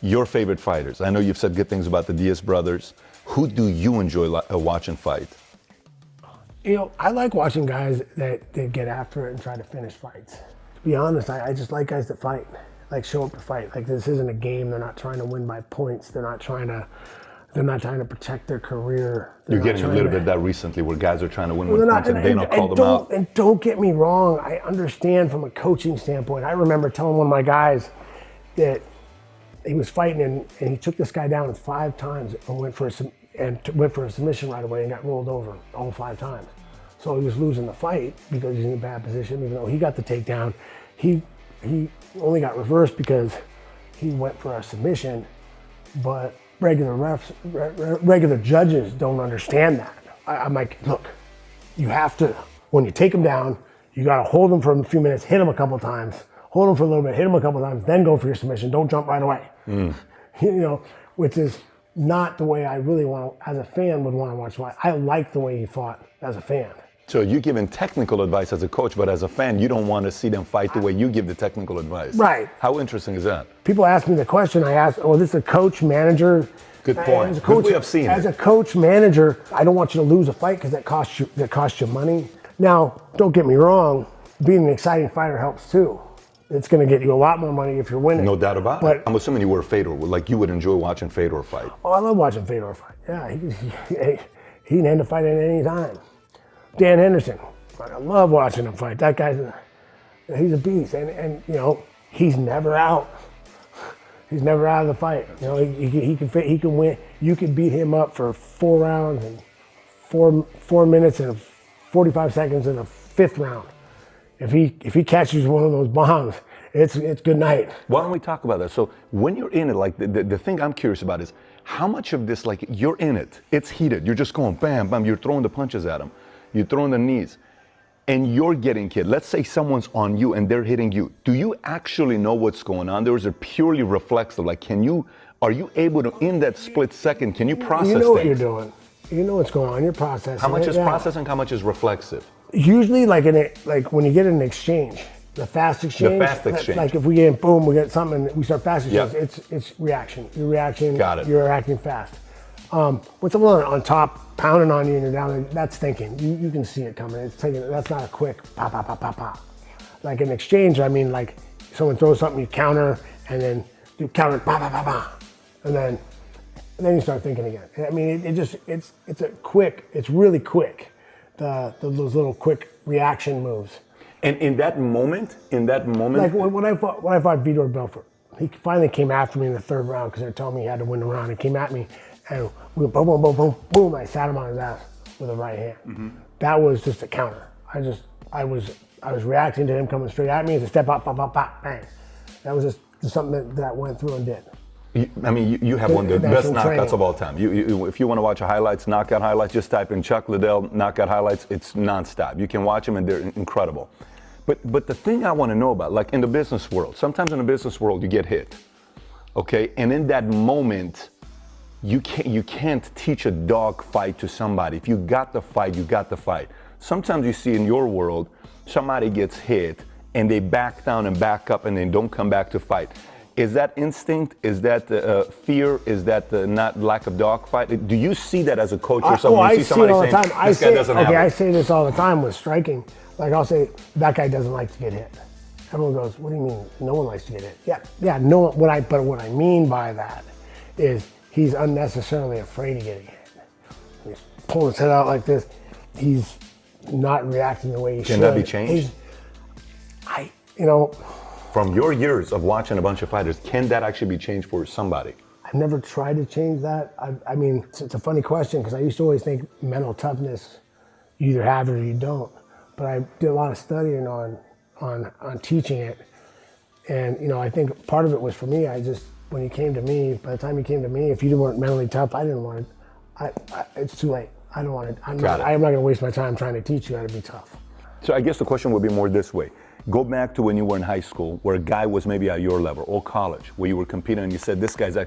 Your favorite fighters? I know you've said good things about the Diaz brothers. Who do you enjoy watching fight? You know, I like watching guys that get after it and try to finish fights. To be honest, I just like guys that fight, like show up to fight. Like this isn't a game. They're not trying to win by points. They're not trying to protect their career. You're getting a little bit of that recently, where guys are trying to win with points and they don't call them out. And don't get me wrong, I understand from a coaching standpoint. I remember telling one of my guys that he was fighting and he took this guy down 5 times and went for a submission right away and got rolled over all 5 times. So he was losing the fight because he's in a bad position. Even though he got the takedown, he only got reversed because he went for a submission. But regular judges don't understand that. I'm like, look, you have to, when you take him down, you got to hold him for a few minutes, hit him a couple times, hold him for a little bit, hit him a couple times, then go for your submission. Don't jump right away. You know, which is not the way I really want to, as a fan, would want to watch fight. I like the way he fought as a fan. So you're giving technical advice as a coach, but as a fan, you don't want to see them fight the way you give the technical advice. Right. How interesting is that? People ask me the question, I ask, oh, this is a coach, manager? Good point. As a coach, Good way of seeing as it. a coach, manager, I don't want you to lose a fight because that costs you money. Now, don't get me wrong, being an exciting fighter helps too. It's going to get you a lot more money if you're winning. No doubt about it. I'm assuming you were a Fedor, like you would enjoy watching Fedor fight. Oh, I love watching Fedor fight. Yeah, he can end a fight at any time. Dan Henderson, I love watching him fight. That guy's he's a beast, and you know, he's never out. He's never out of the fight. You know, he can win. You could beat him up for 4 rounds and 4 minutes and 45 seconds in the 5th round. If he catches one of those bombs, it's good night. Why don't we talk about that? So when you're in it, like the thing I'm curious about is how much of this, like you're in it, it's heated. You're just going bam, bam. You're throwing the punches at him. You're throwing the knees. And you're getting hit. Let's say someone's on you and they're hitting you. Do you actually know what's going on? Or is it purely reflexive? Like, are you able to, in that split second, can you process You know what things? you're doing. You know what's going on. You're processing. How much it, is processing? How much is reflexive? Usually, like when you get an exchange, the fast exchange. The fast exchange. Like if we get boom, we get something, and we start fast exchange. Yep. It's reaction. You're reacting. Got it. You're reacting fast. When someone on top pounding on you and you're down, that's thinking. You can see it coming. It's taking. That's not a quick pop, pop, pop, pop, pop. Like an exchange, I mean, like someone throws something, you counter, and then you counter, pop, pop, pop, pop, and then you start thinking again. I mean, it's really quick. Those little quick reaction moves. And in that moment, like when I fought Vitor Belfort, he finally came after me in the 3rd round because they were telling me he had to win the round. He came at me, and we went boom, boom, boom, boom, boom. I sat him on his ass with a right hand. Mm-hmm. That was just a counter. I was reacting to him coming straight at me. It's a step up, pop, pop, pop, bang. That was just something that went through and did. You have one of the best knockouts of all time. If you want to watch knockout highlights, just type in Chuck Liddell knockout highlights. It's nonstop. You can watch them and they're incredible. But the thing I want to know about, like in the business world, sometimes in the business world you get hit, okay? And in that moment, you can't teach a dog fight to somebody. If you got the fight, you got the fight. Sometimes you see in your world, somebody gets hit and they back down and back up and they don't come back to fight. Is that instinct? Is that fear? Is that not lack of dog fight? Do you see that as a coach or something? I see it all the time. I say this all the time with striking. Like I'll say, that guy doesn't like to get hit. Everyone goes, what do you mean? No one likes to get hit. Yeah. No. But what I mean by that is he's unnecessarily afraid of getting hit. He's pulling his head out like this. He's not reacting the way he should. Can that be changed? From your years of watching a bunch of fighters, can that actually be changed for somebody? I've never tried to change that. I mean, it's a funny question because I used to always think mental toughness, you either have it or you don't. But I did a lot of studying on teaching it. And, I think part of it was for me, when he came to me, by the time he came to me, if you weren't mentally tough, I didn't want it. It's too late. I don't want it. I'm not going to waste my time trying to teach you how to be tough. So I guess the question would be more this way. Go back to when you were in high school, where a guy was maybe at your level, or college, where you were competing and you said, this guy's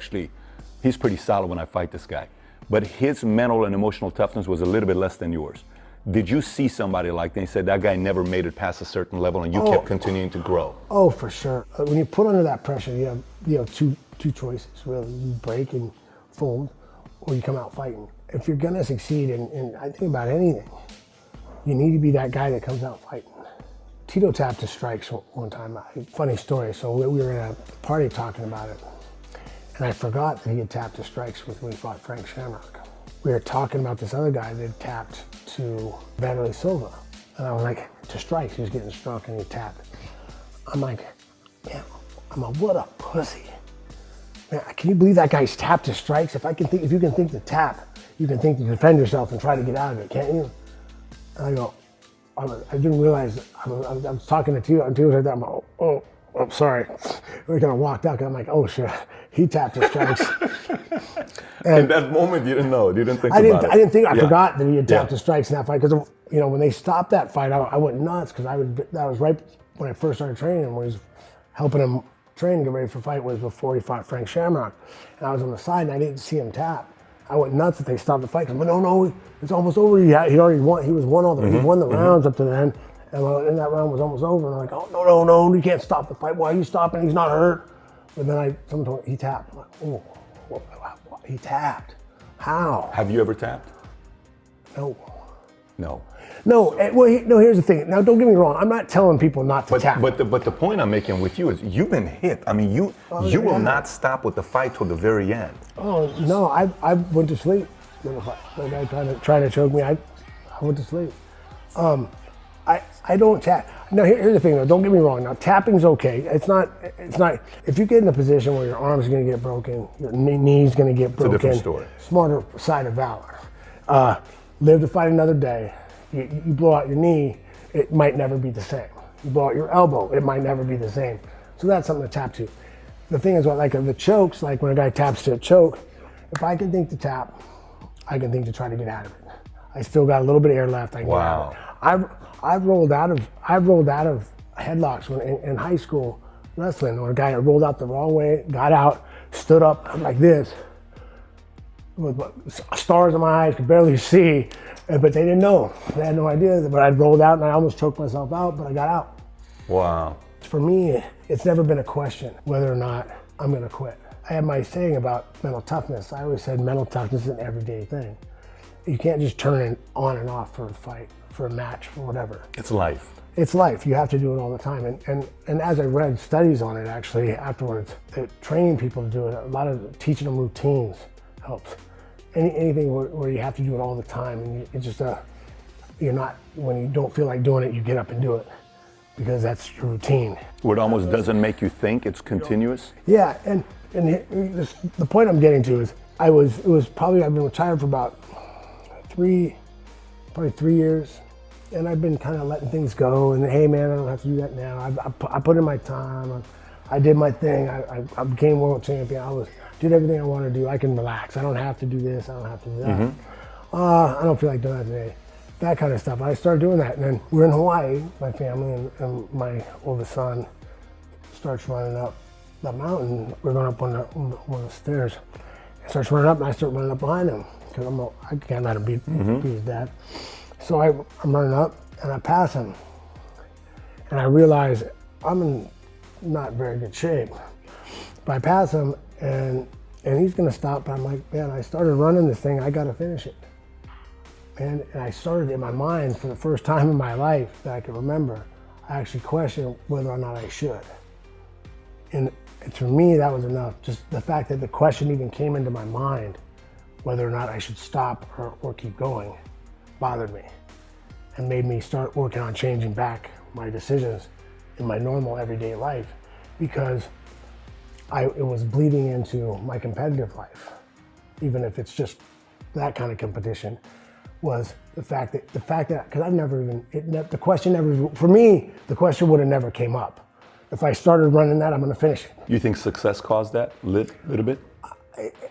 he's pretty solid when I fight this guy. But his mental and emotional toughness was a little bit less than yours. Did you see somebody like that and said, that guy never made it past a certain level and you kept continuing to grow? Oh, for sure. When you put under that pressure, you have two two choices, really. You break and fold, or you come out fighting. If you're gonna succeed in I think about anything, you need to be that guy that comes out fighting. Tito tapped his strikes one time. Funny story. So we were in a party talking about it, and I forgot that he had tapped his strikes when he fought Frank Shamrock. We were talking about this other guy that had tapped to Vanderlei Silva, and I was like, to strikes. He was getting struck, and he tapped. I'm like, man, what a pussy. Man, can you believe that guy's tapped his strikes? If you can think to tap, you can think to defend yourself and try to get out of it, can't you? And I go, I didn't realize, I was talking to Tito, and Tito said that, I'm like, oh, sorry. We kind of walked out, and I'm like, oh shit, he tapped his strikes. And in that moment, you didn't know, you didn't think about it. I didn't think, I forgot that he had tapped his strikes in that fight, because when they stopped that fight, I went nuts, because that was right when I first started training him, when he was helping him train and get ready for a fight, was before he fought Frank Shamrock. And I was on the side, and I didn't see him tap. I went nuts that they stopped the fight. I went, no, it's almost over. He already won. He won the rounds up to then. And that round was almost over. And I'm like, oh, no, you can't stop the fight. Why are you stopping? He's not hurt. But then someone told me, he tapped. I'm like, oh, he tapped. How? Have you ever tapped? No. No, here's the thing. Now, don't get me wrong. I'm not telling people not to tap. But the point I'm making with you is you've been hit. I mean, you will not stop with the fight till the very end. Oh, no, I went to sleep in the fight. The guy trying to choke me, I went to sleep. I don't tap. Now, here's the thing, though. Don't get me wrong. Now, tapping's okay. It's not. If you get in a position where your arm's going to get broken, your knee's going to get broken. It's a different story. Smarter side of valor. Live to fight another day. You blow out your knee, it might never be the same. You blow out your elbow, it might never be the same. So that's something to tap to. The thing is, like the chokes, like when a guy taps to a choke, if I can think to tap, I can think to try to get out of it. I still got a little bit of air left. I can get out of it. I've rolled out of headlocks in high school wrestling. When a guy rolled out the wrong way, got out, stood up like this, with stars in my eyes, could barely see, but they didn't know. They had no idea. But I'd rolled out and I almost choked myself out, but I got out. Wow. For me, it's never been a question whether or not I'm going to quit. I have my saying about mental toughness. I always said mental toughness is an everyday thing. You can't just turn it on and off for a fight, for a match, for whatever. It's life. It's life. You have to do it all the time. And as I read studies on it, actually, afterwards, training people to do it, a lot of teaching them routines helps. Anything where you have to do it all the time, and it's just you're not, when you don't feel like doing it, you get up and do it because that's your routine. Where it almost doesn't make you think, it's continuous? Yeah, and the point I'm getting to is I've been retired for about 3 years, and I've been kind of letting things go, and hey man, I don't have to do that now. I put in my time, I did my thing, I became world champion, did everything I want to do. I can relax. I don't have to do this. I don't have to do that. I don't feel like doing that today. That kind of stuff. I started doing that. And then we're in Hawaii, my family, and my oldest son starts running up the mountain. We're going up one of the stairs. He starts running up, and I start running up behind him because I can't let him beat his dad. So I'm running up, and I pass him. And I realize I'm in not very good shape. But I pass him, and he's gonna stop, but I'm like, man, I started running this thing, I gotta finish it. And I started in my mind, for the first time in my life that I can remember, I actually questioned whether or not I should. And for me, that was enough. Just the fact that the question even came into my mind, whether or not I should stop or keep going, bothered me. And made me start working on changing back my decisions in my normal everyday life, because it was bleeding into my competitive life, even if it's just that kind of competition, was the fact that, because I've never even, the question would have never came up. If I started running that, I'm gonna finish it. You think success caused that little bit?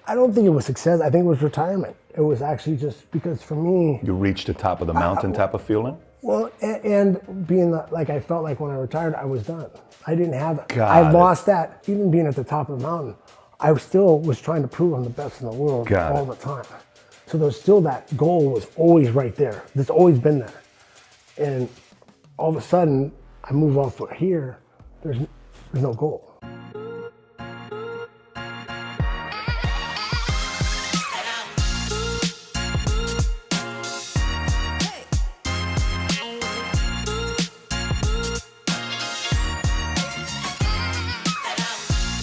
I don't think it was success, I think it was retirement. It was actually just because for me. You reached the top of the mountain type of feeling? Well, and being like, I felt like when I retired, I was done. I didn't have, I lost that. Even being at the top of the mountain, I still was trying to prove I'm the best in the world all the time. So there's still that goal was always right there. It's always been there. And all of a sudden, I move off here, there's no goal.